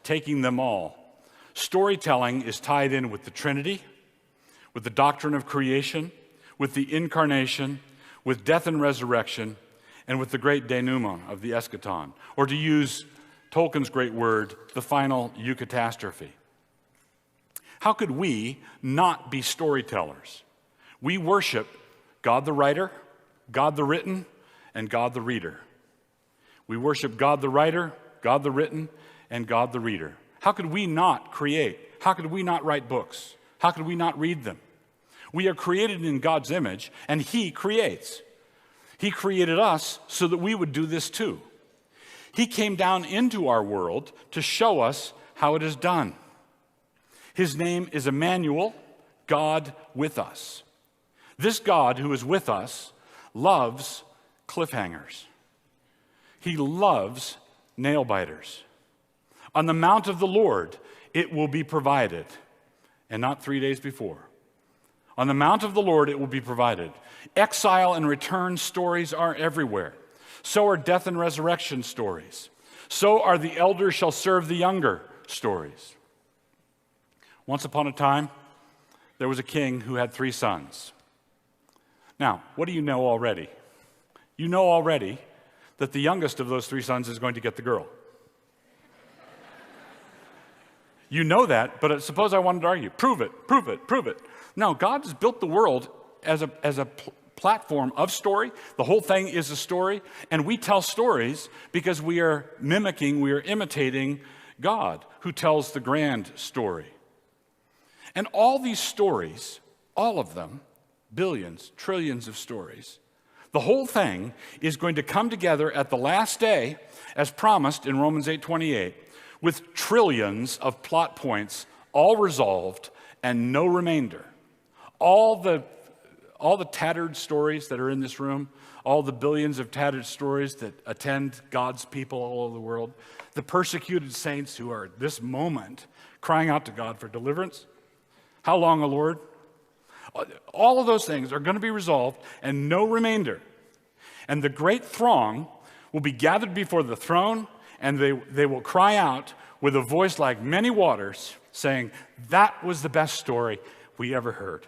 taking them all. Storytelling is tied in with the Trinity, with the doctrine of creation, with the incarnation, with death and resurrection, and with the great denouement of the eschaton, or to use Tolkien's great word, the final eucatastrophe. How could we not be storytellers? We worship God the writer, God the written, and God the reader. We worship God the writer, God the written, and God the reader. How could we not create? How could we not write books? How could we not read them? We are created in God's image, and He creates. He created us so that we would do this too. He came down into our world to show us how it is done. His name is Emmanuel, God with us. This God who is with us loves cliffhangers. He loves nail-biters. On the mount of the Lord, it will be provided, and not 3 days before. On the mount of the Lord, it will be provided. Exile and return stories are everywhere. So are death and resurrection stories. So are the elder shall serve the younger stories. Once upon a time, there was a king who had 3 sons. Now, what do you know already? You know already that the youngest of those 3 sons is going to get the girl. You know that, but suppose I wanted to argue. Prove it, prove it, prove it. No, God has built the world as a platform of story. The whole thing is a story, and we tell stories because we are mimicking, we are imitating God, who tells the grand story. And all these stories, all of them, billions, trillions of stories, the whole thing is going to come together at the last day, as promised in Romans 8:28, with trillions of plot points, all resolved and no remainder. All the tattered stories that are in this room, all the billions of tattered stories that attend God's people all over the world, the persecuted saints who are at this moment crying out to God for deliverance. How long, O Lord? All of those things are going to be resolved and no remainder. And the great throng will be gathered before the throne, and they will cry out with a voice like many waters, saying, "That was the best story we ever heard."